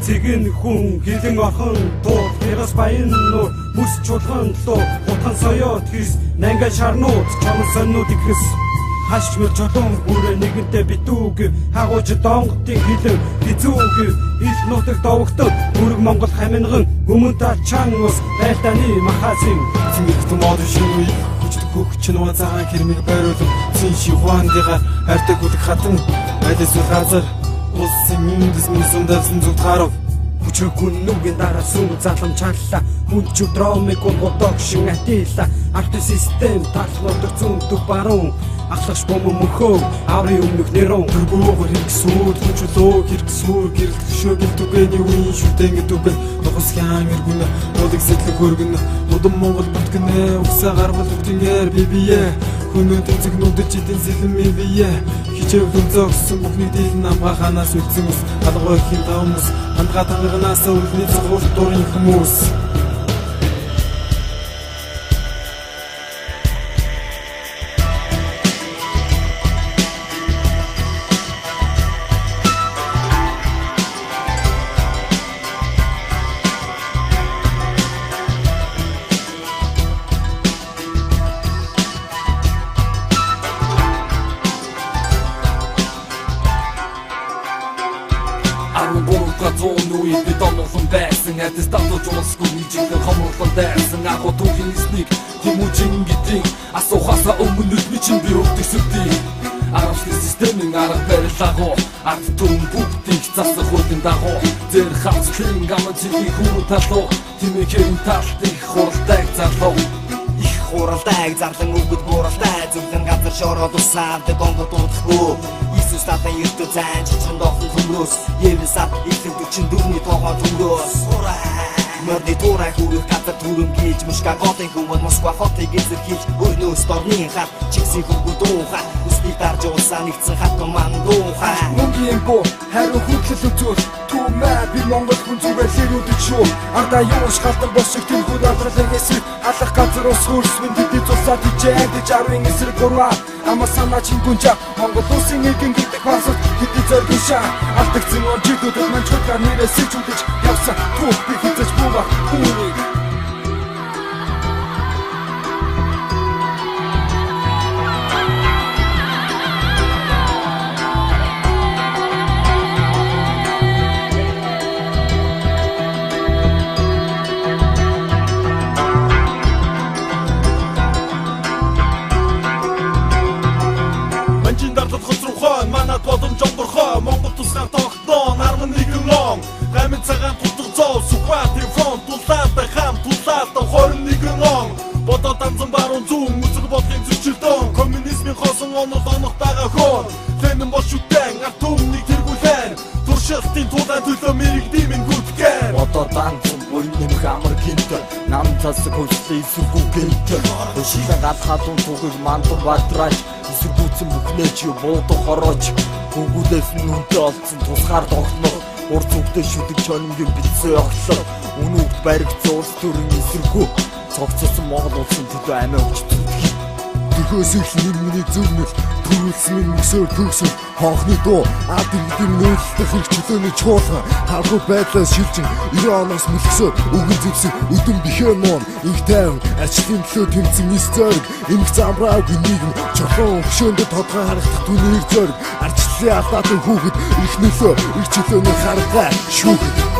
Цэгэн хүн хилэн орхон дуу тэрас баян нуур бүс чулган луу утхан соёот хэрс нанга шарнууд чамд соннууд ихс хаш мөр чулуун бүрэ нэгэнтээ битүүг хагууч донготын хилэн бизүүг ил нутаг довогтод бүрэг Монгол хаминган өмнө та чан ус байлдааны махасын цэнгэгт мод шинэ хүчтэй хөх чиний цагаан хэрмэг байруулсан цэн шихуандыга хайртай гүлэг хатан айлс газар улсын миндэс сүндэлсэн зүг тарав хүчрэгүн нүгийн дараа сүм залам чанлаа хүн ч дромыг голдог шин атила арт систем талхлууд зүүнтүг баруун ахлагч бом мөхөө аврын өмнөх нэрон дөрбөөгөр хэрэгсүүр хүчлөө хэрэгсүүр гэрэл хөшөөгөл түгээний үеийн шүтэн гэдүгэн нухас хяан эргүн нодыг сэтлэг хөргөн удам Монгол бүтгэнэ усаа гарбал үтгэнгээр бибие хүнөө тэнцэг нүдэж идэн сэлэн бибие хичэв хөнцөгсөн бүхний дийл намга ханаас үтсэн ус алгой хин таамус андга танганаас үлний цогт дурын хүмүүс Зону и бетонов байсан атестатор жолсгүй жинхэнэ хомролон дайсан агуу түүхийн эсник тэмүүжин гэдэг асуухаасаа өмнө нь чинь би өгдөгсөдий аргачлалын системийн арга барилгаагаа ард түмэн бүгдийг засах хөлтөнд дагуу зэр хавцлын гамцгийн хүрүү талуу тэмээхэн талтыг хуралдайг зарлуу их хуралдайг зарлан өгд бууралтай зүгэн газар шороод усаад гонгод удахгүй Статын ертө зан чичэн дохон төмрөөс Евсад ихлэг 44-ний тоогоо төмрөөс Мөрди турай хүрэх газар түрэн гээж мушка готын хүмүүс Москва хотыг эзэрхийж өрнөөс дорны хат чигсийн хөнгө дуухай Үсний дарж улсаа нэгдсэн хат ман дуухай Мөнгөний бо хариу хөдлөл үзүүл Түмээ би Монгол хүн зүгээр хэрүүдэж шүү Ардаа юуш халтан босчих тэмхүүд адралын эсрэг Алах газар ус хөрсвэн тэдний цусаад ичээдэж авын эсрэг гурваа Ама санаа чингүнча Монгол улсын нэгэн гэдэг хасад хэдий зориг шаа Алдагдсан онжидүүдэд мань чухал нэрээ сэлжүүлж явсан Түүх би хизэж бууга хүнийг Монгол тусгай тогтноо нарман нэгэн лон гамын цагаан тутаг зов сүхбатын фронт тулаата хам тулаата 21 лон бодоод амзан баруун зүүн үзэг бодлын зөрчилдөөн коммунизмын хосон оногтойгоо хөөн тэнэн бошүтэн арт түмнийг тэргүүлэн туршилтын тулаан төлөө мэрэгдэм ин гүтгэн бодоод амзан буйным хамар гинт нам цасг хөслөй сүгүү гинт өшигэн гадхаадун тугыг мантар бадраач эсэргүүцэн бүхнээ чи буудах хорооч Гүгүүдээс нүнтэй олцсон тусгаар тогтноо урд зүгтээ шүдэг чонмгийн битсэн оглоо Үнүүгт баригдсан улс төрийн эсэргүү цогцолсон Монгол улсын төлөө амиа өгч зүтгэх Төхөөс их нэр миний зөвнөл төрүүлсэн мөсөөр төгсөв хоохны дуу ард иргэдийн нөлөөлөх хэрэг чөлөөний чуулган халбар байдлаас шилжин 90 оноос мөлгсөөр үгэн зэвсэн өдөн бихээ нуун их тайван арчлын төлөө тэмцэн ис зориг эмх замбраагүй нийгэм чулуун хөшөөндө тодгоо харагдах түнээр зориг арчлалын алдаатай хүүхэд их нөлөө их чөлөөний харгаа шүүхэд